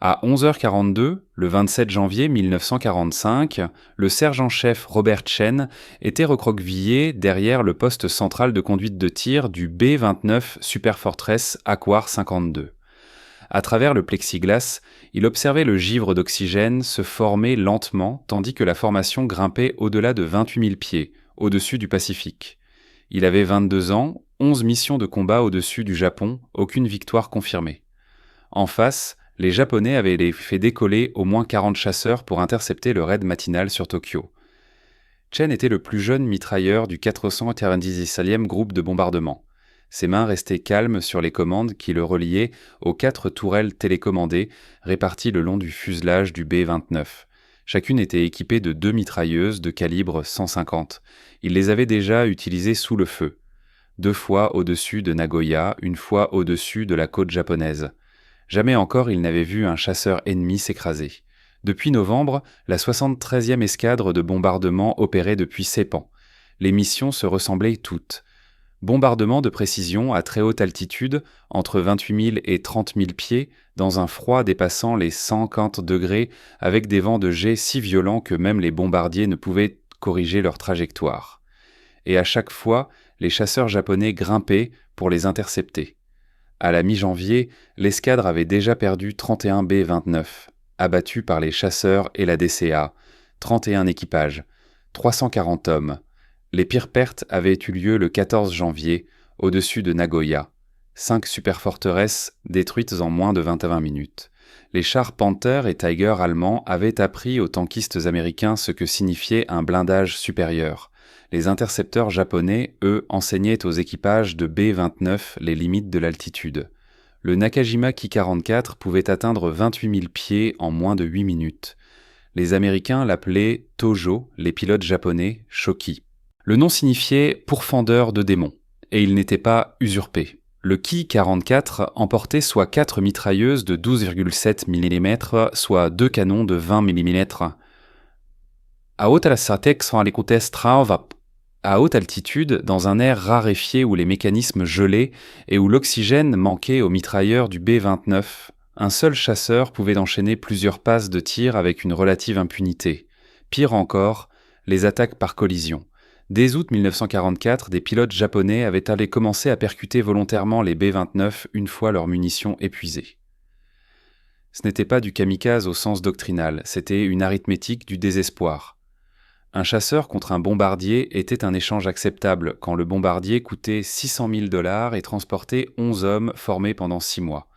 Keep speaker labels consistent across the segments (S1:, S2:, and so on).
S1: À 11h42, le 27 janvier 1945, le sergent-chef Robert Chen était recroquevillé derrière le poste central de conduite de tir du B-29 Superfortress AQUAR 52. À travers le plexiglas, il observait le givre d'oxygène se former lentement tandis que la formation grimpait au-delà de 28 000 pieds, au-dessus du Pacifique. Il avait 22 ans, 11 missions de combat au-dessus du Japon, aucune victoire confirmée. En face, les Japonais avaient fait décoller au moins 40 chasseurs pour intercepter le raid matinal sur Tokyo. Chen était le plus jeune mitrailleur du 497e groupe de bombardement. Ses mains restaient calmes sur les commandes qui le reliaient aux 4 tourelles télécommandées réparties le long du fuselage du B-29. Chacune était équipée de 2 mitrailleuses de calibre 150. Il les avait déjà utilisées sous le feu. 2 fois au-dessus de Nagoya, 1 fois au-dessus de la côte japonaise. Jamais encore il n'avait vu un chasseur ennemi s'écraser. Depuis novembre, la 73e escadre de bombardement opérait depuis Seppan. Les missions se ressemblaient toutes. Bombardement de précision à très haute altitude, entre 28 000 et 30 000 pieds, dans un froid dépassant les 150 degrés, avec des vents de jet si violents que même les bombardiers ne pouvaient corriger leur trajectoire. Et à chaque fois, les chasseurs japonais grimpaient pour les intercepter. À la mi-janvier, l'escadre avait déjà perdu 31 B-29, abattus par les chasseurs et la DCA, 31 équipages, 340 hommes. Les pires pertes avaient eu lieu le 14 janvier, au-dessus de Nagoya. 5 superforteresses détruites en moins de 21 minutes. Les chars Panther et Tiger allemands avaient appris aux tankistes américains ce que signifiait un blindage supérieur. Les intercepteurs japonais, eux, enseignaient aux équipages de B-29 les limites de l'altitude. Le Nakajima Ki-44 pouvait atteindre 28 000 pieds en moins de 8 minutes. Les Américains l'appelaient Tojo, les pilotes japonais Shoki. Le nom signifiait « pourfendeur de démons », et il n'était pas usurpé. Le Ki-44 emportait soit 4 mitrailleuses de 12,7 mm, soit 2 canons de 20 mm. À haute altitude, dans un air raréfié où les mécanismes gelaient et où l'oxygène manquait aux mitrailleurs du B-29, un seul chasseur pouvait enchaîner plusieurs passes de tir avec une relative impunité. Pire encore, les attaques par collision. Dès août 1944, des pilotes japonais avaient commencé à percuter volontairement les B-29 une fois leurs munitions épuisées. Ce n'était pas du kamikaze au sens doctrinal, c'était une arithmétique du désespoir. Un chasseur contre un bombardier était un échange acceptable quand le bombardier coûtait $600 000 et transportait 11 hommes formés pendant 6 mois.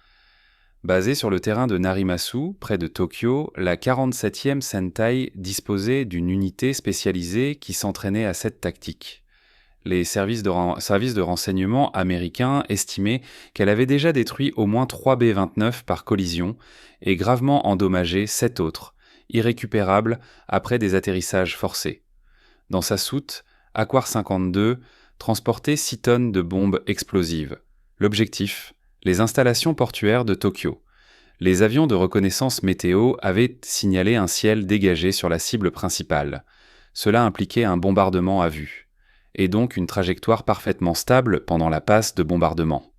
S1: Basée sur le terrain de Narimasu, près de Tokyo, la 47e Sentai disposait d'une unité spécialisée qui s'entraînait à cette tactique. Les services de renseignement américains estimaient qu'elle avait déjà détruit au moins 3 B-29 par collision et gravement endommagé 7 autres, irrécupérables après des atterrissages forcés. Dans sa soute, AQUAR 52 transportait 6 tonnes de bombes explosives. L'objectif, les installations portuaires de Tokyo. Les avions de reconnaissance météo avaient signalé un ciel dégagé sur la cible principale. Cela impliquait un bombardement à vue, et donc une trajectoire parfaitement stable pendant la passe de bombardement.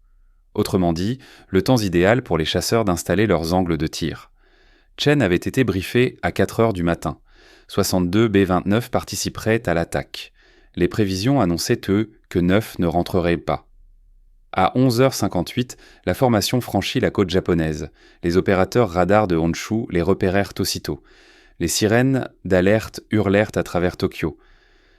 S1: Autrement dit, le temps idéal pour les chasseurs d'installer leurs angles de tir. Chen avait été briefé à 4 heures du matin. 62 B-29 participeraient à l'attaque. Les prévisions annonçaient, eux, que 9 ne rentreraient pas. À 11h58, la formation franchit la côte japonaise. Les opérateurs radars de Honshu les repérèrent aussitôt. Les sirènes d'alerte hurlèrent à travers Tokyo.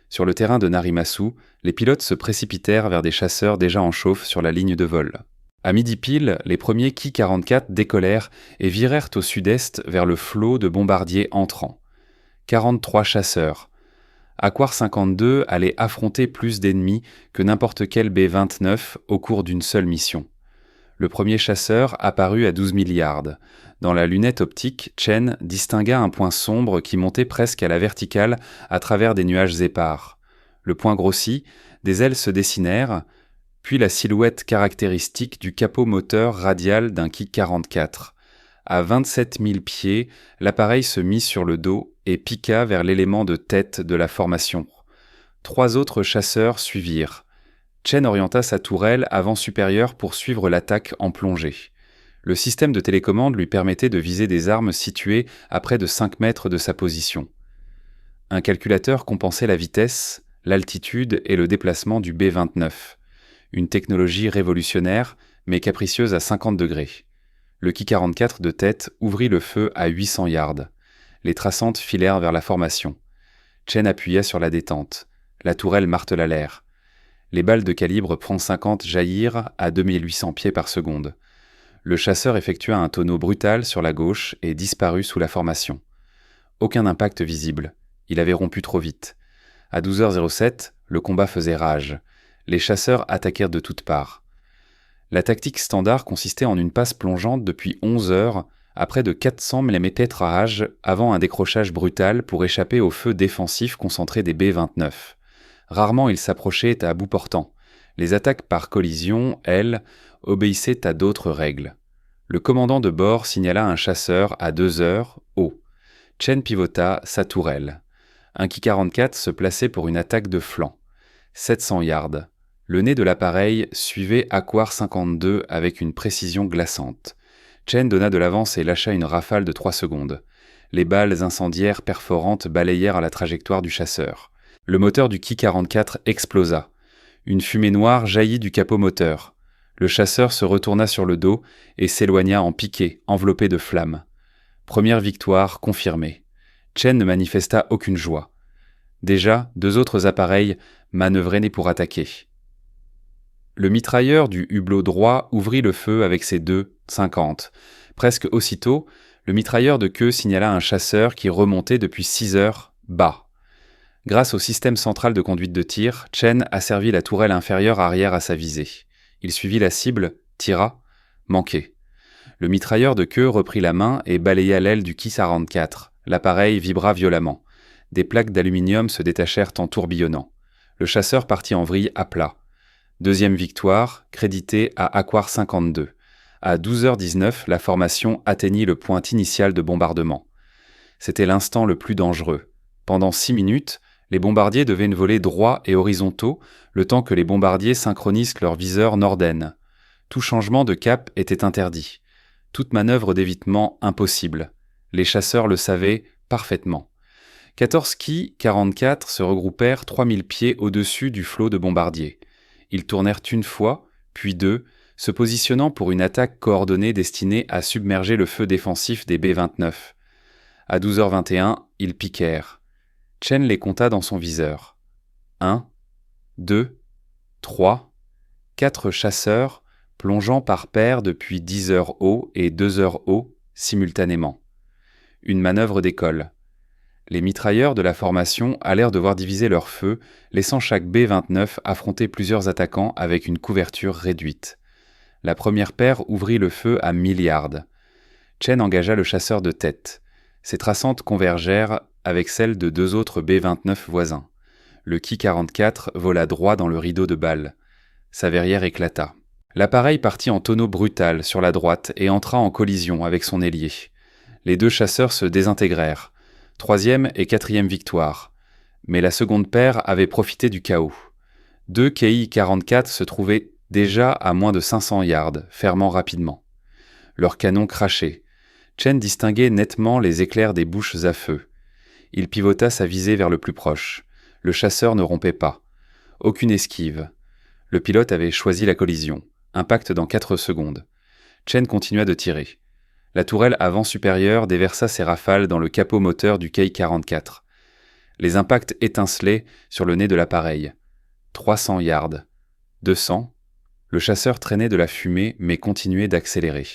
S1: Sur le terrain de Narimasu, les pilotes se précipitèrent vers des chasseurs déjà en chauffe sur la ligne de vol. À midi pile, les premiers Ki-44 décollèrent et virèrent au sud-est vers le flot de bombardiers entrants. 43 chasseurs. AQUAR 52 allait affronter plus d'ennemis que n'importe quel B-29 au cours d'une seule mission. Le premier chasseur apparut à 12 000 yards. Dans la lunette optique, Chen distingua un point sombre qui montait presque à la verticale à travers des nuages épars. Le point grossit, des ailes se dessinèrent, puis la silhouette caractéristique du capot moteur radial d'un Ki-44. À 27 000 pieds, l'appareil se mit sur le dos et piqua vers l'élément de tête de la formation. 3 autres chasseurs suivirent. Chen orienta sa tourelle avant supérieure pour suivre l'attaque en plongée. Le système de télécommande lui permettait de viser des armes situées à près de 5 mètres de sa position. Un calculateur compensait la vitesse, l'altitude et le déplacement du B-29, une technologie révolutionnaire mais capricieuse à 50 degrés. Le Ki-44 de tête ouvrit le feu à 800 yards. Les traçantes filèrent vers la formation. Chen appuya sur la détente. La tourelle martela l'air. Les balles de calibre .50 jaillirent à 2800 pieds par seconde. Le chasseur effectua un tonneau brutal sur la gauche et disparut sous la formation. Aucun impact visible. Il avait rompu trop vite. À 12h07, le combat faisait rage. Les chasseurs attaquèrent de toutes parts. La tactique standard consistait en une passe plongeante depuis 11 heures à près de 400 mm avant un décrochage brutal pour échapper au feu défensif concentré des B-29. Rarement ils s'approchaient à bout portant. Les attaques par collision, elles, obéissaient à d'autres règles. Le commandant de bord signala un chasseur à 2 heures, haut. Chen pivota sa tourelle. Un Ki-44 se plaçait pour une attaque de flanc. 700 yards. Le nez de l'appareil suivait Aquar 52 avec une précision glaçante. Chen donna de l'avance et lâcha une rafale de 3 secondes. Les balles incendiaires perforantes balayèrent la trajectoire du chasseur. Le moteur du Ki-44 explosa. Une fumée noire jaillit du capot moteur. Le chasseur se retourna sur le dos et s'éloigna en piqué, enveloppé de flammes. Première victoire confirmée. Chen ne manifesta aucune joie. Déjà, 2 autres appareils manœuvraient pour attaquer. Le mitrailleur du hublot droit ouvrit le feu avec ses 2,50. Presque aussitôt, le mitrailleur de queue signala un chasseur qui remontait depuis 6 heures bas. Grâce au système central de conduite de tir, Chen asservit la tourelle inférieure arrière à sa visée. Il suivit la cible, tira, manqué. Le mitrailleur de queue reprit la main et balaya l'aile du Ki-44. L'appareil vibra violemment. Des plaques d'aluminium se détachèrent en tourbillonnant. Le chasseur partit en vrille à plat. Deuxième victoire, créditée à Aquar 52. À 12h19, la formation atteignit le point initial de bombardement. C'était l'instant le plus dangereux. Pendant 6 minutes, les bombardiers devaient voler droits et horizontaux, le temps que les bombardiers synchronisent leurs viseurs Norden. Tout changement de cap était interdit. Toute manœuvre d'évitement impossible. Les chasseurs le savaient parfaitement. 14 Ki-44 se regroupèrent 3000 pieds au-dessus du flot de bombardiers. Ils tournèrent une fois, puis 2, se positionnant pour une attaque coordonnée destinée à submerger le feu défensif des B-29. À 12h21, ils piquèrent. Chen les compta dans son viseur. 1, 2, 3, 4 chasseurs, plongeant par paire depuis 10 heures haut et 2 heures haut, simultanément. Une manœuvre d'école. Les mitrailleurs de la formation allèrent devoir diviser leur feu, laissant chaque B-29 affronter plusieurs attaquants avec une couverture réduite. La première paire ouvrit le feu à 1000 yards. Chen engagea le chasseur de tête. Ses traçantes convergèrent avec celles de 2 autres B-29 voisins. Le Ki-44 vola droit dans le rideau de balles. Sa verrière éclata. L'appareil partit en tonneau brutal sur la droite et entra en collision avec son ailier. Les 2 chasseurs se désintégrèrent. 3e et 4e victoire. Mais la seconde paire avait profité du chaos. 2 Ki-44 se trouvaient déjà à moins de 500 yards, fermant rapidement. Leurs canons crachaient. Chen distinguait nettement les éclairs des bouches à feu. Il pivota sa visée vers le plus proche. Le chasseur ne rompait pas. Aucune esquive. Le pilote avait choisi la collision. Impact dans 4 secondes. Chen continua de tirer. La tourelle avant supérieure déversa ses rafales dans le capot moteur du Ki-44. Les impacts étincelaient sur le nez de l'appareil. 300 yards. 200. Le chasseur traînait de la fumée mais continuait d'accélérer.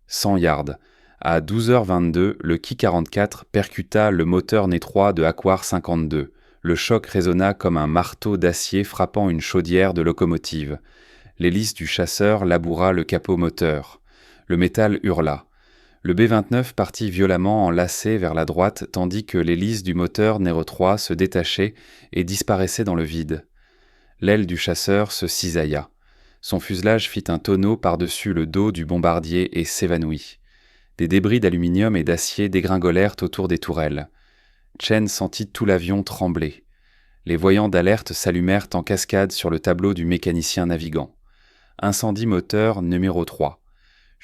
S1: 100 yards. À 12h22, le Ki-44 percuta le moteur N3 de Aquar 52. Le choc résonna comme un marteau d'acier frappant une chaudière de locomotive. L'hélice du chasseur laboura le capot moteur. Le métal hurla. Le B-29 partit violemment en lacet vers la droite tandis que l'hélice du moteur N3 se détachait et disparaissait dans le vide. L'aile du chasseur se cisailla. Son fuselage fit un tonneau par-dessus le dos du bombardier et s'évanouit. Des débris d'aluminium et d'acier dégringolèrent autour des tourelles. Chen sentit tout l'avion trembler. Les voyants d'alerte s'allumèrent en cascade sur le tableau du mécanicien navigant. Incendie moteur numéro 3.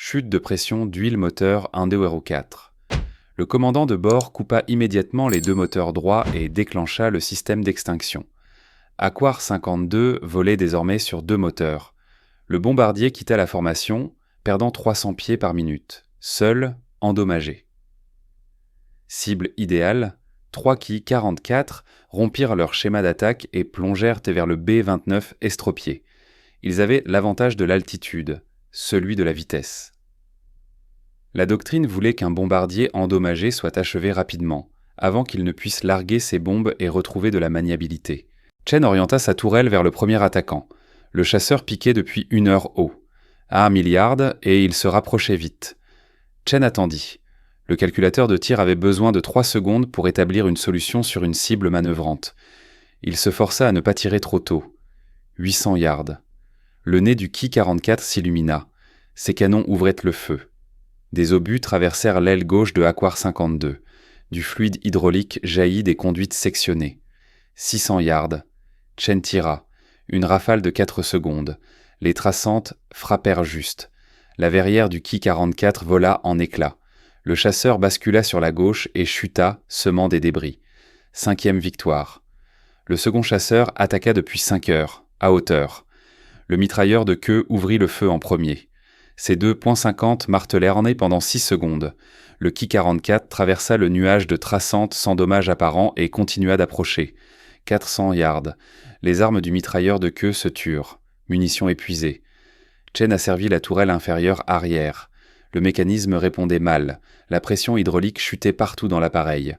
S1: Chute de pression d'huile moteur Indo-Aero 4. Le commandant de bord coupa immédiatement les 2 moteurs droits et déclencha le système d'extinction. Aquar 52 volait désormais sur 2 moteurs. Le bombardier quitta la formation, perdant 300 pieds par minute, seul, endommagé. Cible idéale, 3 Ki-44 rompirent leur schéma d'attaque et plongèrent vers le B-29 estropié. Ils avaient l'avantage de l'altitude, celui de la vitesse. La doctrine voulait qu'un bombardier endommagé soit achevé rapidement, avant qu'il ne puisse larguer ses bombes et retrouver de la maniabilité. Chen orienta sa tourelle vers le premier attaquant. Le chasseur piquait depuis 1 heure haut. À 1 milliard, et il se rapprochait vite. Chen attendit. Le calculateur de tir avait besoin de 3 secondes pour établir une solution sur une cible manœuvrante. Il se força à ne pas tirer trop tôt. 800 yards. Le nez du Ki-44 s'illumina. Ses canons ouvraient le feu. Des obus traversèrent l'aile gauche de Aquar 52. Du fluide hydraulique jaillit des conduites sectionnées. 600 yards. Chen tira. Une rafale de 4 secondes. Les traçantes frappèrent juste. La verrière du Ki-44 vola en éclats. Le chasseur bascula sur la gauche et chuta, semant des débris. 5e victoire. Le second chasseur attaqua depuis 5 heures, à hauteur. Le mitrailleur de queue ouvrit le feu en premier. Ses 2 .50 martelèrent pendant 6 secondes. Le Ki-44 traversa le nuage de traçantes sans dommage apparent et continua d'approcher. 400 yards. Les armes du mitrailleur de queue se turent. Munitions épuisées. Chen asservit la tourelle inférieure arrière. Le mécanisme répondait mal. La pression hydraulique chutait partout dans l'appareil.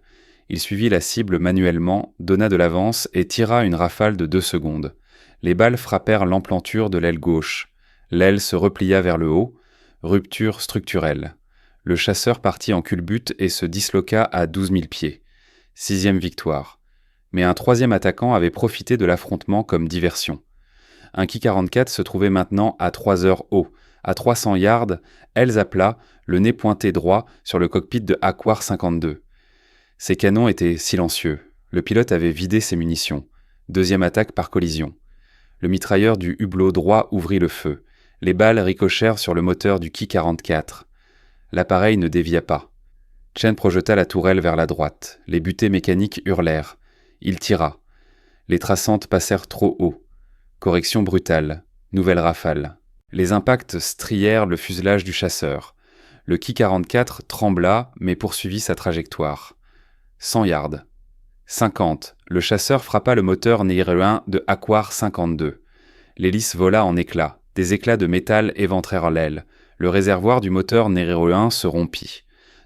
S1: Il suivit la cible manuellement, donna de l'avance et tira une rafale de 2 secondes. Les balles frappèrent l'emplanture de l'aile gauche. L'aile se replia vers le haut. Rupture structurelle. Le chasseur partit en culbute et se disloqua à 12 000 pieds. 6e victoire. Mais un 3e attaquant avait profité de l'affrontement comme diversion. Un Ki-44 se trouvait maintenant à 3 heures haut. À 300 yards, ailes à plat, le nez pointé droit sur le cockpit de Aquar 52. Ses canons étaient silencieux. Le pilote avait vidé ses munitions. 2e attaque par collision. Le mitrailleur du hublot droit ouvrit le feu. Les balles ricochèrent sur le moteur du Ki-44. L'appareil ne dévia pas. Chen projeta la tourelle vers la droite. Les butées mécaniques hurlèrent. Il tira. Les traçantes passèrent trop haut. Correction brutale. Nouvelle rafale. Les impacts strièrent le fuselage du chasseur. Le Ki-44 trembla, mais poursuivit sa trajectoire. 100 yards. 50. Le chasseur frappa le moteur néré-1 de Aquar 52. L'hélice vola en éclats. Des éclats de métal éventrèrent l'aile. Le réservoir du moteur néré-1 se rompit.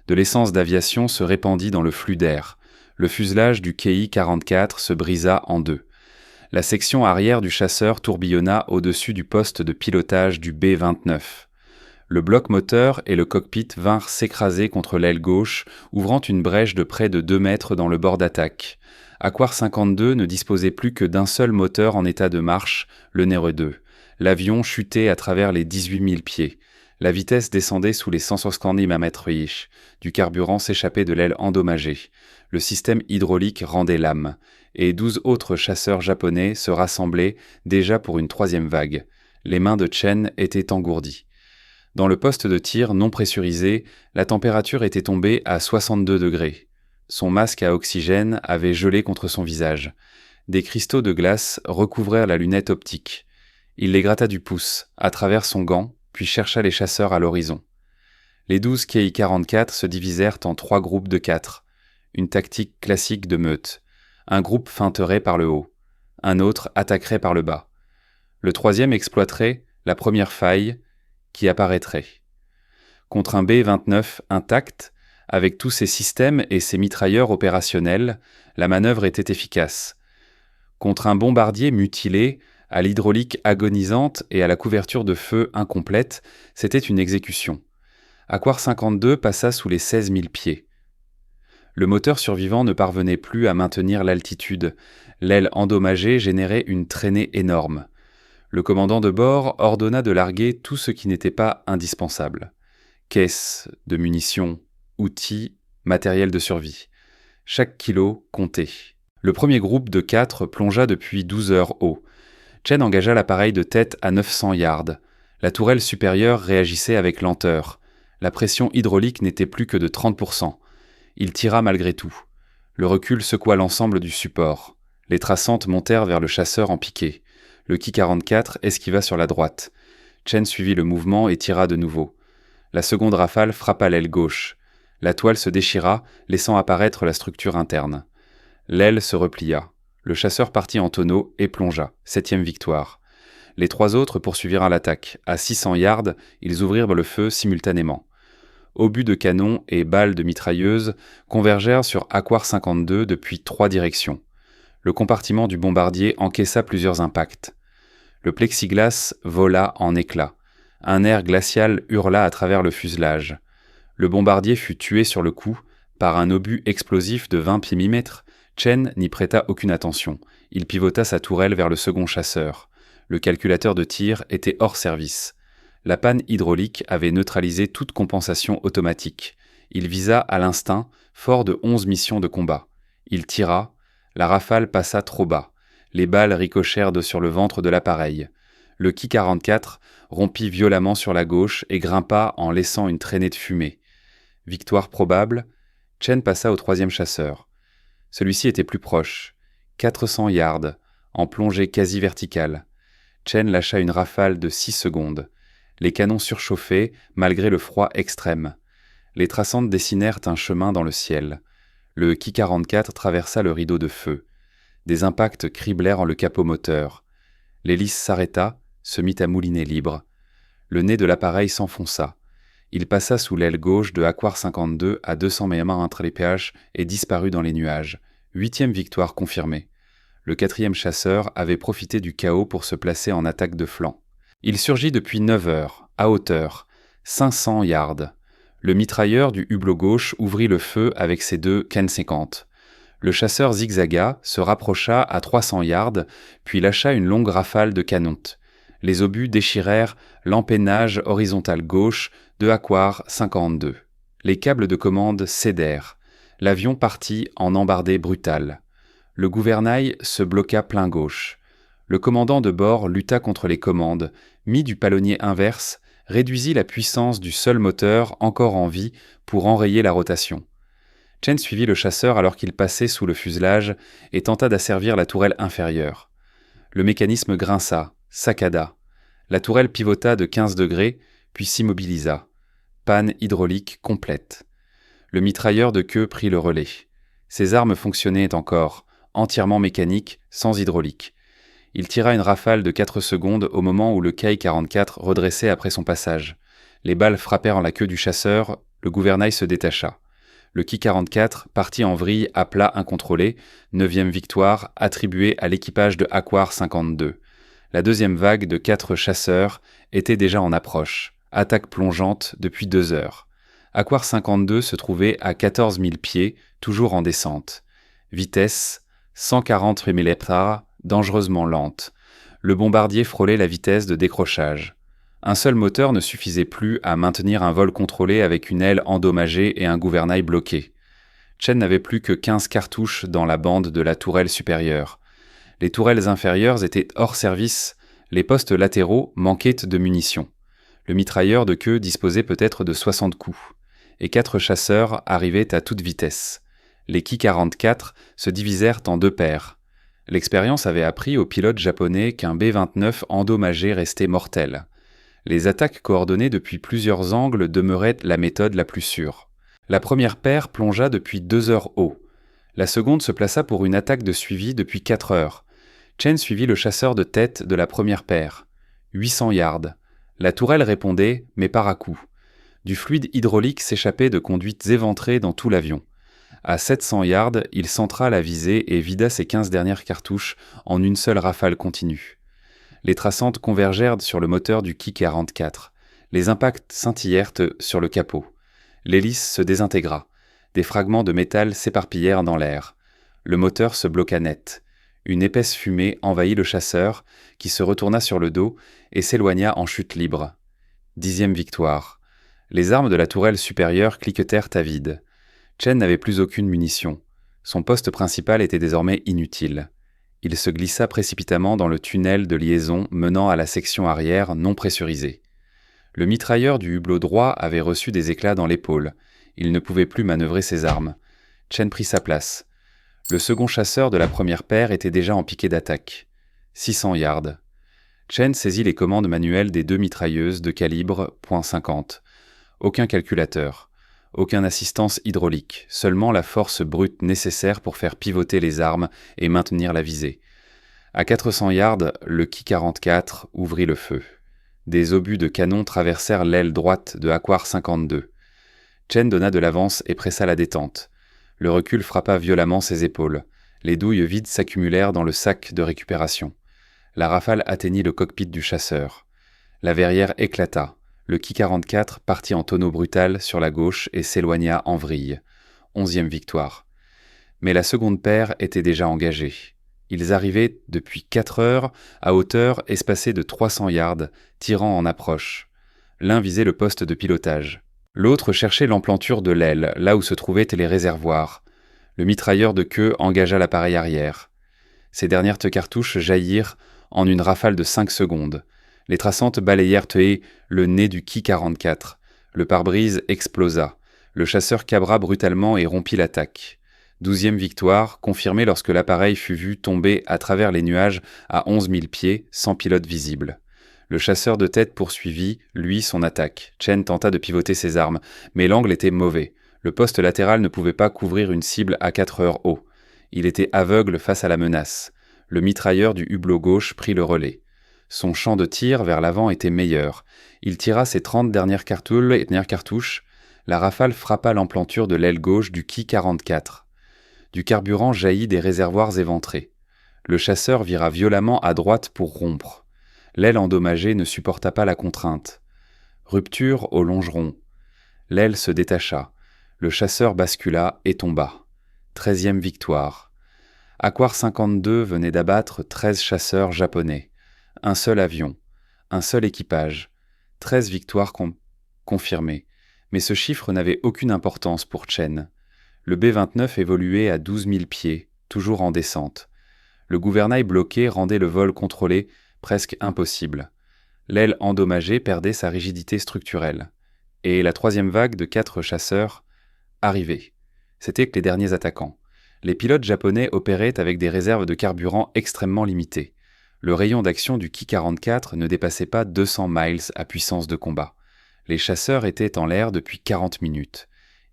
S1: De l'essence d'aviation se répandit dans le flux d'air. Le fuselage du Ki-44 se brisa en 2. La section arrière du chasseur tourbillonna au-dessus du poste de pilotage du B-29. Le bloc moteur et le cockpit vinrent s'écraser contre l'aile gauche, ouvrant une brèche de près de 2 mètres dans le bord d'attaque. Aquar 52 ne disposait plus que d'un seul moteur en état de marche, le Nere 2. L'avion chutait à travers les 18 000 pieds. La vitesse descendait sous les 160 km/h. Du carburant s'échappait de l'aile endommagée. Le système hydraulique rendait l'âme. Et 12 autres chasseurs japonais se rassemblaient déjà pour une 3e vague. Les mains de Chen étaient engourdies. Dans le poste de tir non pressurisé, la température était tombée à 62 degrés. Son masque à oxygène avait gelé contre son visage. Des cristaux de glace recouvrèrent la lunette optique. Il les gratta du pouce, à travers son gant, puis chercha les chasseurs à l'horizon. Les 12 Ki-44 se divisèrent en 3 groupes de 4. Une tactique classique de meute. Un groupe feinterait par le haut. Un autre attaquerait par le bas. Le 3e exploiterait la première faille qui apparaîtrait. Contre un B-29 intact, avec tous ses systèmes et ses mitrailleurs opérationnels, la manœuvre était efficace. Contre un bombardier mutilé, à l'hydraulique agonisante et à la couverture de feu incomplète, c'était une exécution. Aquar 52 passa sous les 16 000 pieds. Le moteur survivant ne parvenait plus à maintenir l'altitude. L'aile endommagée générait une traînée énorme. Le commandant de bord ordonna de larguer tout ce qui n'était pas indispensable. Caisses de munitions, outils, matériel de survie. Chaque kilo comptait. Le premier groupe de 4 plongea depuis 12 heures haut. Chen engagea l'appareil de tête à 900 yards. La tourelle supérieure réagissait avec lenteur. La pression hydraulique n'était plus que de 30%. Il tira malgré tout. Le recul secoua l'ensemble du support. Les traçantes montèrent vers le chasseur en piqué. Le Ki-44 esquiva sur la droite. Chen suivit le mouvement et tira de nouveau. La seconde rafale frappa l'aile gauche. La toile se déchira, laissant apparaître la structure interne. L'aile se replia. Le chasseur partit en tonneau et plongea. 7e victoire. Les 3 autres poursuivirent l'attaque. À 600 yards, ils ouvrirent le feu simultanément. Obus de canon et balles de mitrailleuse convergèrent sur Aquar 52 depuis 3 directions. Le compartiment du bombardier encaissa plusieurs impacts. Le plexiglas vola en éclats. Un air glacial hurla à travers le fuselage. Le bombardier fut tué sur le coup par un obus explosif de 20 mm. Chen n'y prêta aucune attention. Il pivota sa tourelle vers le second chasseur. Le calculateur de tir était hors service. La panne hydraulique avait neutralisé toute compensation automatique. Il visa à l'instinct, fort de 11 missions de combat. Il tira. La rafale passa trop bas. Les balles ricochèrent sur le ventre de l'appareil. Le Ki-44 rompit violemment sur la gauche et grimpa en laissant une traînée de fumée. Victoire probable, Chen passa au 3e chasseur. Celui-ci était plus proche. 400 yards, en plongée quasi verticale. Chen lâcha une rafale de 6 secondes. Les canons surchauffaient, malgré le froid extrême. Les traçantes dessinèrent un chemin dans le ciel. Le Ki-44 traversa le rideau de feu. Des impacts criblèrent le capot moteur. L'hélice s'arrêta, se mit à mouliner libre. Le nez de l'appareil s'enfonça. Il passa sous l'aile gauche de Aquar 52 à 200 mm entre les péages et disparut dans les nuages. 8e victoire confirmée. Le 4e chasseur avait profité du chaos pour se placer en attaque de flanc. Il surgit depuis 9 heures, à hauteur, 500 yards. Le mitrailleur du hublot gauche ouvrit le feu avec ses 2 Ken 50. Le chasseur zigzaga, se rapprocha à 300 yards, puis lâcha une longue rafale de canon. Les obus déchirèrent l'empennage horizontal gauche de Aquar 52. Les câbles de commande cédèrent. L'avion partit en embardée brutale. Le gouvernail se bloqua plein gauche. Le commandant de bord lutta contre les commandes, mit du palonnier inverse, réduisit la puissance du seul moteur encore en vie pour enrayer la rotation. Chen suivit le chasseur alors qu'il passait sous le fuselage et tenta d'asservir la tourelle inférieure. Le mécanisme grinça, saccada. La tourelle pivota de 15 degrés, puis s'immobilisa. Panne hydraulique complète. Le mitrailleur de queue prit le relais. Ses armes fonctionnaient encore, entièrement mécaniques, sans hydraulique. Il tira une rafale de 4 secondes au moment où le Ki-44 redressait après son passage. Les balles frappèrent en la queue du chasseur, le gouvernail se détacha. Le Ki-44 partit en vrille à plat incontrôlé, 9e victoire attribuée à l'équipage de Aquar 52. La deuxième vague de 4 chasseurs était déjà en approche, attaque plongeante depuis 2 heures. Aquar 52 se trouvait à 14 000 pieds, toujours en descente. Vitesse 140 mm/h, dangereusement lente. Le bombardier frôlait la vitesse de décrochage. Un seul moteur ne suffisait plus à maintenir un vol contrôlé avec une aile endommagée et un gouvernail bloqué. Chen n'avait plus que 15 cartouches dans la bande de la tourelle supérieure. Les tourelles inférieures étaient hors service, les postes latéraux manquaient de munitions. Le mitrailleur de queue disposait peut-être de 60 coups. Et 4 chasseurs arrivaient à toute vitesse. Les Ki-44 se divisèrent en 2 paires. L'expérience avait appris aux pilotes japonais qu'un B-29 endommagé restait mortel. Les attaques coordonnées depuis plusieurs angles demeuraient la méthode la plus sûre. La première paire plongea depuis 2 heures haut. La seconde se plaça pour une attaque de suivi depuis 4 heures. Chen suivit le chasseur de tête de la première paire. 800 yards. La tourelle répondait, mais par à-coups. Du fluide hydraulique s'échappait de conduites éventrées dans tout l'avion. À 700 yards, il centra la visée et vida ses 15 dernières cartouches en une seule rafale continue. Les traçantes convergèrent sur le moteur du Ki-44. Les impacts scintillèrent sur le capot. L'hélice se désintégra. Des fragments de métal s'éparpillèrent dans l'air. Le moteur se bloqua net. Une épaisse fumée envahit le chasseur, qui se retourna sur le dos et s'éloigna en chute libre. 10e victoire. Les armes de la tourelle supérieure cliquetèrent à vide. Chen n'avait plus aucune munition. Son poste principal était désormais inutile. Il se glissa précipitamment dans le tunnel de liaison menant à la section arrière non pressurisée. Le mitrailleur du hublot droit avait reçu des éclats dans l'épaule. Il ne pouvait plus manœuvrer ses armes. Chen prit sa place. Le second chasseur de la première paire était déjà en piqué d'attaque. 600 yards. Chen saisit les commandes manuelles des 2 mitrailleuses de calibre .50. Aucun calculateur. Aucune assistance hydraulique. Seulement la force brute nécessaire pour faire pivoter les armes et maintenir la visée. À 400 yards, le Ki-44 ouvrit le feu. Des obus de canon traversèrent l'aile droite de Aquar 52. Chen donna de l'avance et pressa la détente. Le recul frappa violemment ses épaules. Les douilles vides s'accumulèrent dans le sac de récupération. La rafale atteignit le cockpit du chasseur. La verrière éclata. Le Ki-44 partit en tonneau brutal sur la gauche et s'éloigna en vrille. 11e victoire. Mais la seconde paire était déjà engagée. Ils arrivaient depuis 4 heures à hauteur espacée de 300 yards, tirant en approche. L'un visait le poste de pilotage. L'autre cherchait l'emplanture de l'aile, là où se trouvaient les réservoirs. Le mitrailleur de queue engagea l'appareil arrière. Ses dernières cartouches jaillirent en une rafale de 5 secondes. Les traçantes balayèrent le nez du Ki-44. Le pare-brise explosa. Le chasseur cabra brutalement et rompit l'attaque. 12e victoire, confirmée lorsque l'appareil fut vu tomber à travers les nuages à 11 000 pieds, sans pilote visible. Le chasseur de tête poursuivit, lui, son attaque. Chen tenta de pivoter ses armes, mais l'angle était mauvais. Le poste latéral ne pouvait pas couvrir une cible à 4 heures haut. Il était aveugle face à la menace. Le mitrailleur du hublot gauche prit le relais. Son champ de tir vers l'avant était meilleur. Il tira ses 30 dernières cartouches. La rafale frappa l'emplanture de l'aile gauche du Ki-44. Du carburant jaillit des réservoirs éventrés. Le chasseur vira violemment à droite pour rompre. L'aile endommagée ne supporta pas la contrainte. Rupture au longeron. L'aile se détacha. Le chasseur bascula et tomba. 13e victoire. Aquar 52 venait d'abattre 13 chasseurs japonais. Un seul avion. Un seul équipage. 13 victoires confirmées. Mais ce chiffre n'avait aucune importance pour Chen. Le B-29 évoluait à 12 000 pieds, toujours en descente. Le gouvernail bloqué rendait le vol contrôlé presque impossible. L'aile endommagée perdait sa rigidité structurelle. Et la 3e vague de 4 chasseurs arrivait. C'étaient que les derniers attaquants. Les pilotes japonais opéraient avec des réserves de carburant extrêmement limitées. Le rayon d'action du Ki-44 ne dépassait pas 200 miles à puissance de combat. Les chasseurs étaient en l'air depuis 40 minutes.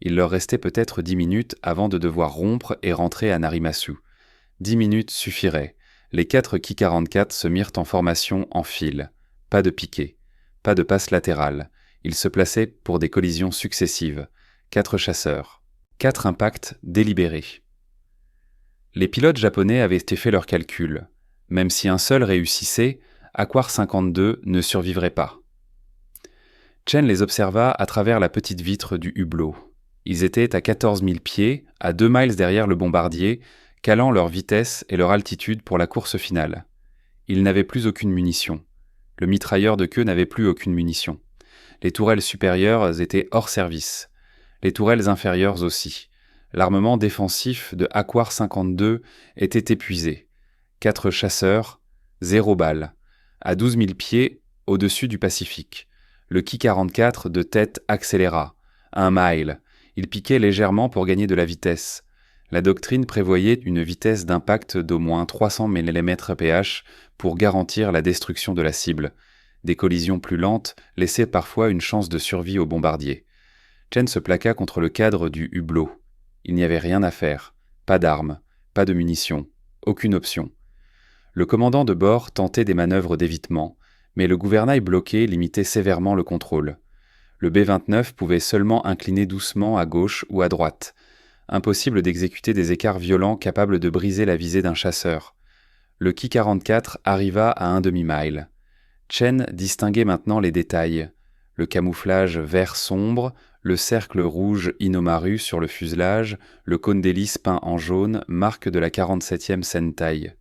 S1: Il leur restait peut-être 10 minutes avant de devoir rompre et rentrer à Narimasu. 10 minutes suffiraient. Les 4 Ki-44 se mirent en formation en file. Pas de piqué, pas de passe latérale. Ils se plaçaient pour des collisions successives. 4 chasseurs. 4 impacts délibérés. Les pilotes japonais avaient fait leurs calculs. Même si un seul réussissait, Aquar 52 ne survivrait pas. Chen les observa à travers la petite vitre du hublot. Ils étaient à 14 000 pieds, à 2 miles derrière le bombardier, calant leur vitesse et leur altitude pour la course finale. Ils n'avaient plus aucune munition. Le mitrailleur de queue n'avait plus aucune munition. Les tourelles supérieures étaient hors service. Les tourelles inférieures aussi. L'armement défensif de Aquar 52 était épuisé. 4 chasseurs, 0 balles. À 12 000 pieds, au-dessus du Pacifique. Le Ki-44 de tête accéléra. 1 mile. Il piquait légèrement pour gagner de la vitesse. La doctrine prévoyait une vitesse d'impact d'au moins 300 mm/ph pour garantir la destruction de la cible. Des collisions plus lentes laissaient parfois une chance de survie au bombardier. Chen se plaqua contre le cadre du hublot. Il n'y avait rien à faire. Pas d'armes, pas de munitions, aucune option. Le commandant de bord tentait des manœuvres d'évitement, mais le gouvernail bloqué limitait sévèrement le contrôle. Le B-29 pouvait seulement incliner doucement à gauche ou à droite. Impossible d'exécuter des écarts violents capables de briser la visée d'un chasseur. Le Ki-44 arriva à un demi-mile. Chen distinguait maintenant les détails. Le camouflage vert sombre, le cercle rouge Inomaru sur le fuselage, le cône d'hélice peint en jaune, marque de la 47e Sentai.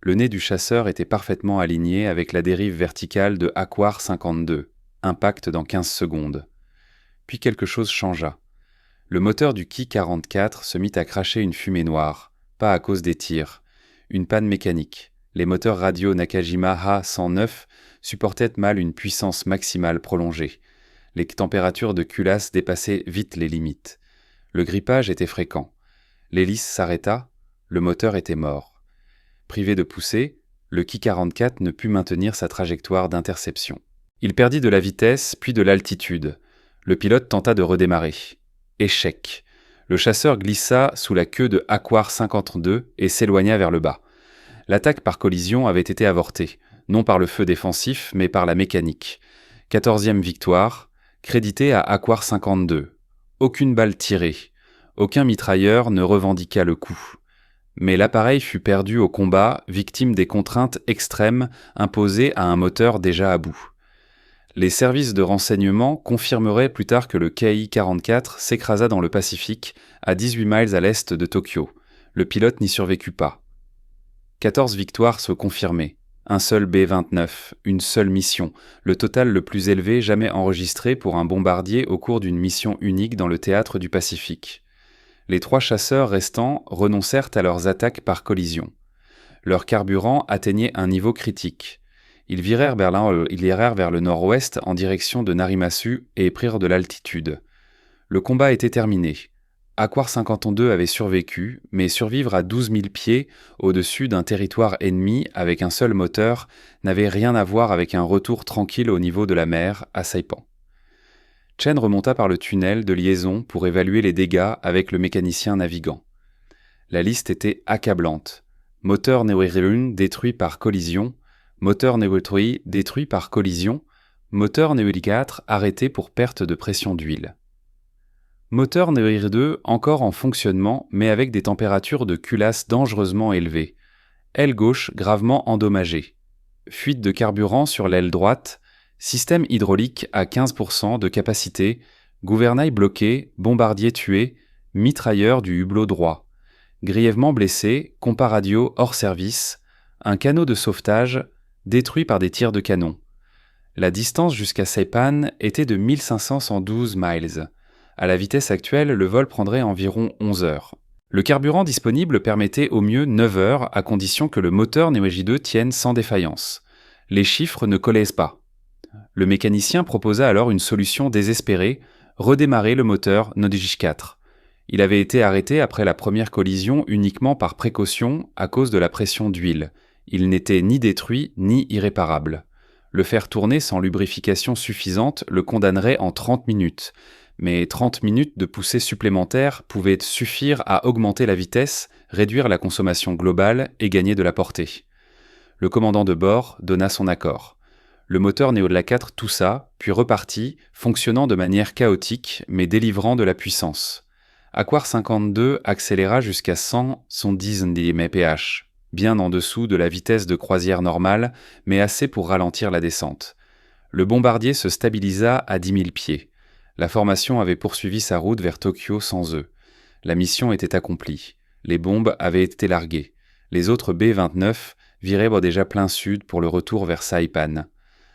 S1: Le nez du chasseur était parfaitement aligné avec la dérive verticale de Aquar 52. Impact dans 15 secondes. Puis quelque chose changea. Le moteur du Ki-44 se mit à cracher une fumée noire, pas à cause des tirs. Une panne mécanique. Les moteurs radio Nakajima Ha-109 supportaient mal une puissance maximale prolongée. Les températures de culasse dépassaient vite les limites. Le grippage était fréquent. L'hélice s'arrêta, le moteur était mort. Privé de poussée, le Ki-44 ne put maintenir sa trajectoire d'interception. Il perdit de la vitesse, puis de l'altitude. Le pilote tenta de redémarrer. Échec. Le chasseur glissa sous la queue de Aquar 52 et s'éloigna vers le bas. L'attaque par collision avait été avortée, non par le feu défensif, mais par la mécanique. 14e victoire, créditée à Aquar 52. Aucune balle tirée. Aucun mitrailleur ne revendiqua le coup. Mais l'appareil fut perdu au combat, victime des contraintes extrêmes imposées à un moteur déjà à bout. Les services de renseignement confirmeraient plus tard que le Ki-44 s'écrasa dans le Pacifique, à 18 miles à l'est de Tokyo. Le pilote n'y survécut pas. 14 victoires se confirmaient. Un seul B-29, une seule mission, le total le plus élevé jamais enregistré pour un bombardier au cours d'une mission unique dans le théâtre du Pacifique. Les 3 chasseurs restants renoncèrent à leurs attaques par collision. Leur carburant atteignait un niveau critique. Ils irèrent vers le nord-ouest en direction de Narimasu et prirent de l'altitude. Le combat était terminé. Aquar 52 avait survécu, mais survivre à 12 000 pieds au-dessus d'un territoire ennemi avec un seul moteur n'avait rien à voir avec un retour tranquille au niveau de la mer à Saipan. Chen remonta par le tunnel de liaison pour évaluer les dégâts avec le mécanicien navigant. La liste était accablante. Moteur Neoirun détruit par collision, moteur Neo-3 détruit par collision, moteur Neo-4 arrêté pour perte de pression d'huile. Moteur Neo 2 encore en fonctionnement mais avec des températures de culasse dangereusement élevées. Aile gauche gravement endommagée. Fuite de carburant sur l'aile droite. Système hydraulique à 15% de capacité, gouvernail bloqué, bombardier tué, mitrailleur du hublot droit. Grièvement blessé, compas radio hors service, un canot de sauvetage détruit par des tirs de canon. La distance jusqu'à Saipan était de 1512 miles. À la vitesse actuelle, le vol prendrait environ 11 heures. Le carburant disponible permettait au mieux 9 heures à condition que le moteur Neo J2 tienne sans défaillance. Les chiffres ne collaient pas. Le mécanicien proposa alors une solution désespérée, redémarrer le moteur Nodej 4. Il avait été arrêté après la première collision uniquement par précaution à cause de la pression d'huile. Il n'était ni détruit ni irréparable. Le faire tourner sans lubrification suffisante le condamnerait en 30 minutes. Mais 30 minutes de poussée supplémentaire pouvaient suffire à augmenter la vitesse, réduire la consommation globale et gagner de la portée. Le commandant de bord donna son accord. Le moteur Neo de la 4 toussa, puis repartit, fonctionnant de manière chaotique, mais délivrant de la puissance. Aquar 52 accéléra jusqu'à 110 mph, bien en dessous de la vitesse de croisière normale, mais assez pour ralentir la descente. Le bombardier se stabilisa à 10 000 pieds. La formation avait poursuivi sa route vers Tokyo sans eux. La mission était accomplie. Les bombes avaient été larguées. Les autres B-29 viraient déjà plein sud pour le retour vers Saipan.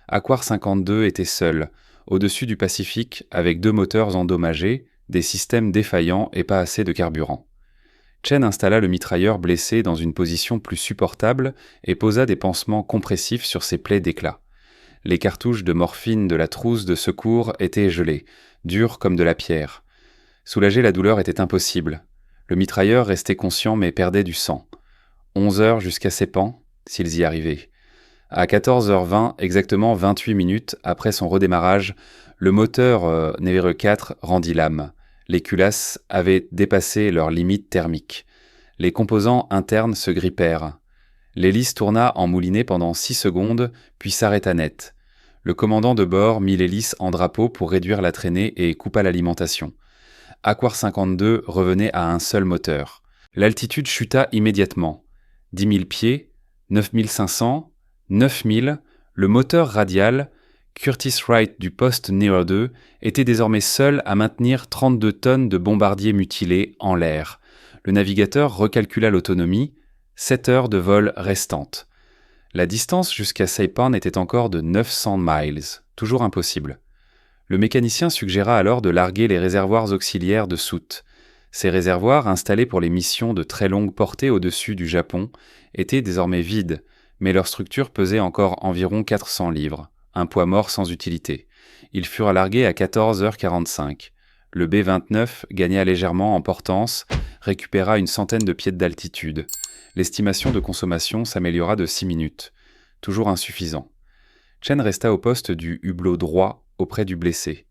S1: Aquar 52 était seul, au-dessus du Pacifique, avec 2 moteurs endommagés, des systèmes défaillants et pas assez de carburant. Chen installa le mitrailleur blessé dans une position plus supportable et posa des pansements compressifs sur ses plaies d'éclat. Les cartouches de morphine de la trousse de secours étaient gelées, dures comme de la pierre. Soulager la douleur était impossible. Le mitrailleur restait conscient mais perdait du sang. 11 heures jusqu'à Saipan, s'ils y arrivaient. À 14h20, exactement 28 minutes après son redémarrage, le moteur Neo 4 rendit l'âme. Les culasses avaient dépassé leur limite thermique. Les composants internes se grippèrent. L'hélice tourna en moulinet pendant 6 secondes, puis s'arrêta net. Le commandant de bord mit l'hélice en drapeau pour réduire la traînée et coupa l'alimentation. Aquar 52 revenait à un seul moteur. L'altitude chuta immédiatement. 10 000 pieds, 9 500, 9 000, le moteur radial, Curtis Wright du poste Neo 2, était désormais seul à maintenir 32 tonnes de bombardiers mutilés en l'air. Le navigateur recalcula l'autonomie, 7 heures de vol restantes. La distance jusqu'à Saipan était encore de 900 miles, toujours impossible. Le mécanicien suggéra alors de larguer les réservoirs auxiliaires de soute. Ces réservoirs, installés pour les missions de très longue portée au-dessus du Japon, étaient désormais vides, Mais leur structure pesait encore environ 400 livres, un poids mort sans utilité. Ils furent largués à 14h45. Le B-29 gagna légèrement en portance, récupéra une centaine de pieds d'altitude. L'estimation de consommation s'améliora de 6 minutes. Toujours insuffisant. Chen resta au poste du hublot droit auprès du blessé.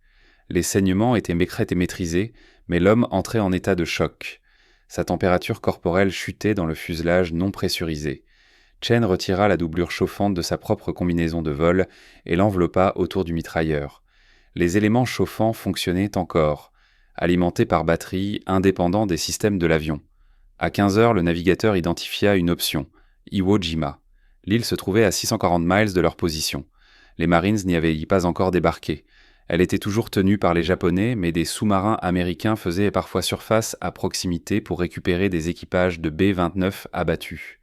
S1: Les saignements étaient maîtrisés, mais l'homme entrait en état de choc. Sa température corporelle chutait dans le fuselage non pressurisé. Chen retira la doublure chauffante de sa propre combinaison de vol et l'enveloppa autour du mitrailleur. Les éléments chauffants fonctionnaient encore, alimentés par batterie, indépendants des systèmes de l'avion. À 15h, le navigateur identifia une option, Iwo Jima. L'île se trouvait à 640 miles de leur position. Les Marines n'y avaient pas encore débarqué. Elle était toujours tenue par les Japonais, mais des sous-marins américains faisaient parfois surface à proximité pour récupérer des équipages de B-29 abattus.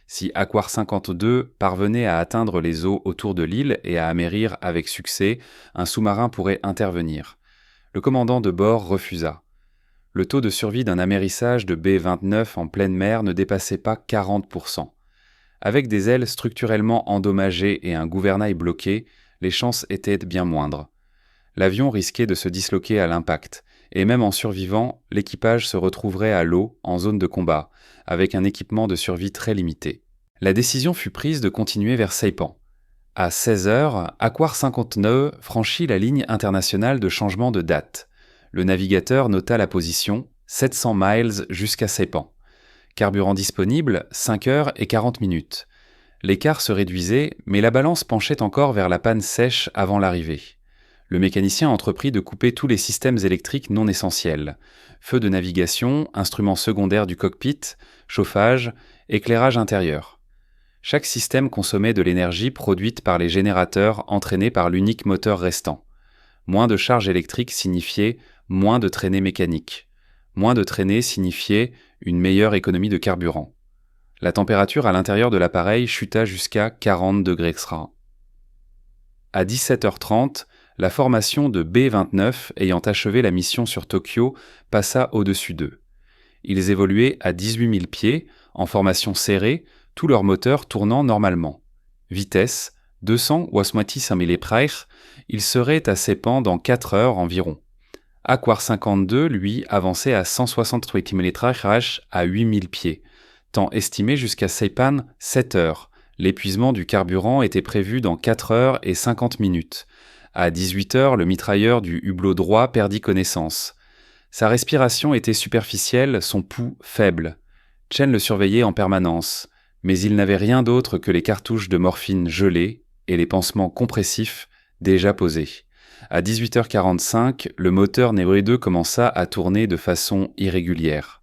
S1: Si Aquar 52 parvenait à atteindre les eaux autour de l'île et à amérir avec succès, un sous-marin pourrait intervenir. Le commandant de bord refusa. Le taux de survie d'un amérissage de B-29 en pleine mer ne dépassait pas 40%. Avec des ailes structurellement endommagées et un gouvernail bloqué, les chances étaient bien moindres. L'avion risquait de se disloquer à l'impact, et même en survivant, l'équipage se retrouverait à l'eau, en zone de combat, avec un équipement de survie très limité. La décision fut prise de continuer vers Saipan. À 16h, Aquar 59 franchit la ligne internationale de changement de date. Le navigateur nota la position, 700 miles jusqu'à Saipan. Carburant disponible, 5h40. L'écart se réduisait, mais la balance penchait encore vers la panne sèche avant l'arrivée. Le mécanicien entreprit de couper tous les systèmes électriques non essentiels. Feu de navigation, instruments secondaires du cockpit, chauffage, éclairage intérieur. Chaque système consommait de l'énergie produite par les générateurs entraînés par l'unique moteur restant. Moins de charge électrique signifiait moins de traînée mécanique. Moins de traînée signifiait une meilleure économie de carburant. La température à l'intérieur de l'appareil chuta jusqu'à 40 degrés Celsius. À 17h30, la formation de B-29 ayant achevé la mission sur Tokyo passa au-dessus d'eux. Ils évoluaient à 18 000 pieds, en formation serrée, tous leurs moteurs tournant normalement. Vitesse, 200 km/h, ils seraient à Saipan dans 4 heures environ. Aquar 52, lui, avançait à 168 km/h à 8000 pieds. Temps estimé jusqu'à Saipan, 7 heures. L'épuisement du carburant était prévu dans 4h50. À 18h, le mitrailleur du hublot droit perdit connaissance. Sa respiration était superficielle, son pouls faible. Chen le surveillait en permanence, mais il n'avait rien d'autre que les cartouches de morphine gelées et les pansements compressifs déjà posés. À 18h45, le moteur nébrudeux commença à tourner de façon irrégulière.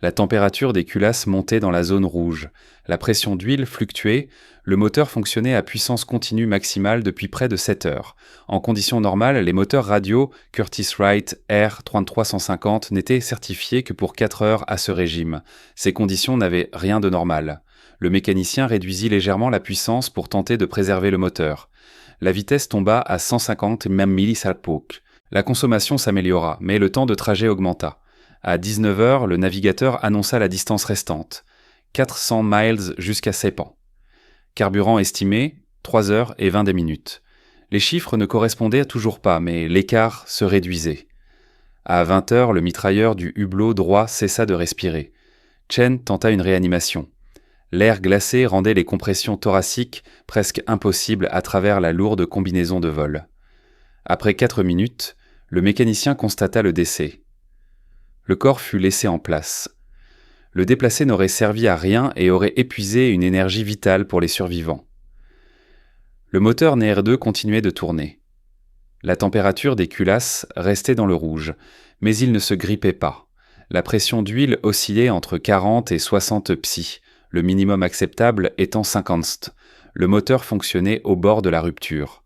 S1: La température des culasses montait dans la zone rouge. La pression d'huile fluctuait. Le moteur fonctionnait à puissance continue maximale depuis près de 7 heures. En conditions normales, les moteurs radio Curtiss-Wright R33150 n'étaient certifiés que pour 4 heures à ce régime. Ces conditions n'avaient rien de normal. Le mécanicien réduisit légèrement la puissance pour tenter de préserver le moteur. La vitesse tomba à 150 mph. La consommation s'améliora, mais le temps de trajet augmenta. À 19h, le navigateur annonça la distance restante. 400 miles jusqu'à Saipan. Carburant estimé, 3h20. Les chiffres ne correspondaient toujours pas, mais l'écart se réduisait. À 20h, le mitrailleur du hublot droit cessa de respirer. Chen tenta une réanimation. L'air glacé rendait les compressions thoraciques presque impossibles à travers la lourde combinaison de vol. Après 4 minutes, le mécanicien constata le décès. Le corps fut laissé en place. Le déplacer n'aurait servi à rien et aurait épuisé une énergie vitale pour les survivants. Le moteur NR2 continuait de tourner. La température des culasses restait dans le rouge, mais il ne se grippait pas. La pression d'huile oscillait entre 40 et 60 psi, le minimum acceptable étant 50 st. Le moteur fonctionnait au bord de la rupture.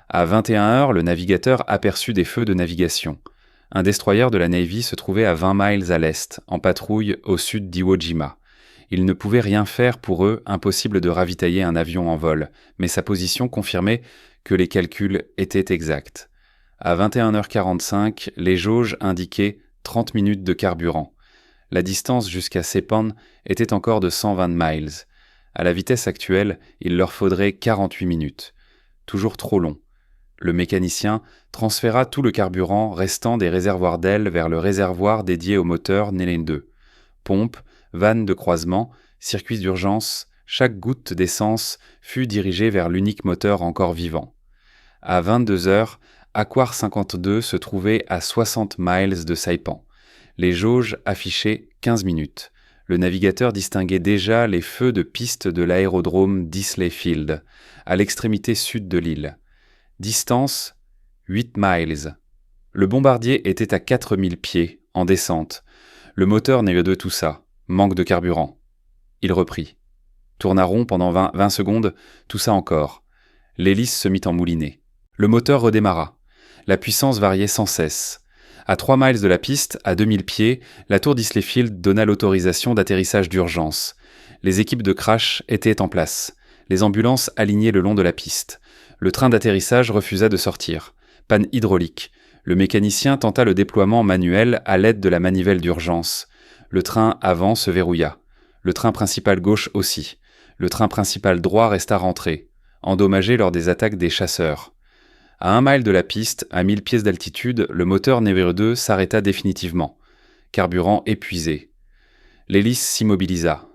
S1: À 21h, le navigateur aperçut des feux de navigation. Un destroyer de la Navy se trouvait à 20 miles à l'est, en patrouille au sud d'Iwo Jima. Il ne pouvait rien faire pour eux, impossible de ravitailler un avion en vol, mais sa position confirmait que les calculs étaient exacts. À 21h45, les jauges indiquaient 30 minutes de carburant. La distance jusqu'à Saipan était encore de 120 miles. À la vitesse actuelle, il leur faudrait 48 minutes. Toujours trop long. Le mécanicien transféra tout le carburant restant des réservoirs d'ailes vers le réservoir dédié au moteur Nelen 2. Pompe, vanne de croisement, circuit d'urgence, chaque goutte d'essence fut dirigée vers l'unique moteur encore vivant. À 22 heures, Aquar 52 se trouvait à 60 miles de Saipan. Les jauges affichaient 15 minutes. Le navigateur distinguait déjà les feux de piste de l'aérodrome d'Islay Field, à l'extrémité sud de l'île. Distance 8 miles. Le bombardier était à 4000 pieds, en descente. Le moteur n'est que de tout ça. Manque de carburant. Il reprit. Tourna rond pendant 20 secondes, tout ça encore. L'hélice se mit en moulinet. Le moteur redémarra. La puissance variait sans cesse. À 3 miles de la piste, à 2000 pieds, la tour d'Islay Field donna l'autorisation d'atterrissage d'urgence. Les équipes de crash étaient en place. Les ambulances alignées le long de la piste. Le train d'atterrissage refusa de sortir. Panne hydraulique. Le mécanicien tenta le déploiement manuel à l'aide de la manivelle d'urgence. Le train avant se verrouilla. Le train principal gauche aussi. Le train principal droit resta rentré, endommagé lors des attaques des chasseurs. À 1 mile de la piste, à 1000 pieds d'altitude, le moteur Nevere 2 s'arrêta définitivement. Carburant épuisé. L'hélice s'immobilisa.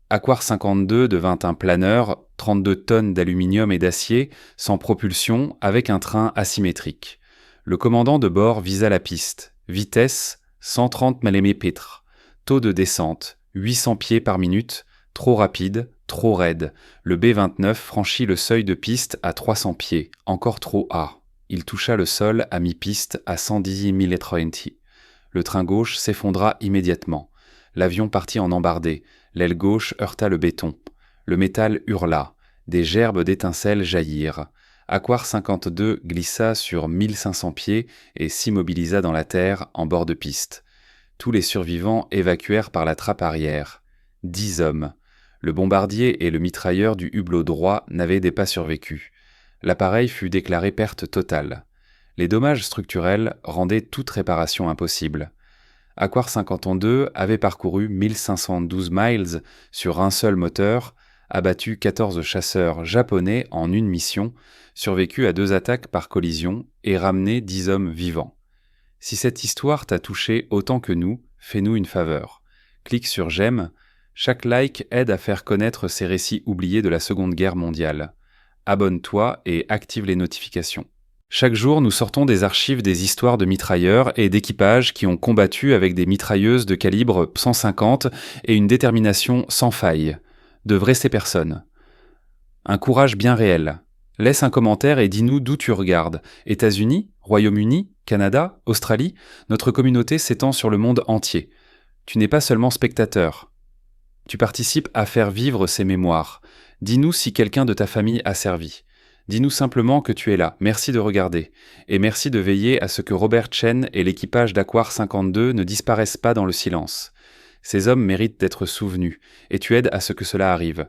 S1: Aquar 52 devint un planeur, 32 tonnes d'aluminium et d'acier, sans propulsion, avec un train asymétrique. Le commandant de bord visa la piste. Vitesse 130 mm/pitre. Taux de descente 800 pieds par minute. Trop rapide, trop raide. Le B-29 franchit le seuil de piste à 300 pieds, encore trop bas. Il toucha le sol à mi-piste à 110 mph. Le train gauche s'effondra immédiatement. L'avion partit en embardée. L'aile gauche heurta le béton. Le métal hurla. Des gerbes d'étincelles jaillirent. Aquar 52 glissa sur 1500 pieds et s'immobilisa dans la terre en bord de piste. Tous les survivants évacuèrent par la trappe arrière. 10 hommes. Le bombardier et le mitrailleur du hublot droit n'avaient pas survécu. L'appareil fut déclaré perte totale. Les dommages structurels rendaient toute réparation impossible. Aquar 52 avait parcouru 1512 miles sur un seul moteur, abattu 14 chasseurs japonais en une mission, survécu à 2 attaques par collision et ramené 10 hommes vivants. Si cette histoire t'a touché autant que nous, fais-nous une faveur. Clique sur j'aime. Chaque like aide à faire connaître ces récits oubliés de la Seconde Guerre mondiale. Abonne-toi et active les notifications. Chaque jour, nous sortons des archives des histoires de mitrailleurs et d'équipages qui ont combattu avec des mitrailleuses de calibre 150 et une détermination sans faille. De vraies personnes. Un courage bien réel. Laisse un commentaire et dis-nous d'où tu regardes. États-Unis, Royaume-Uni, Canada, Australie, notre communauté s'étend sur le monde entier. Tu n'es pas seulement spectateur. Tu participes à faire vivre ces mémoires. Dis-nous si quelqu'un de ta famille a servi. Dis-nous simplement que tu es là. Merci de regarder. Et merci de veiller à ce que Robert Chen et l'équipage d'Aquar 52 ne disparaissent pas dans le silence. Ces hommes méritent d'être souvenus, et tu aides à ce que cela arrive.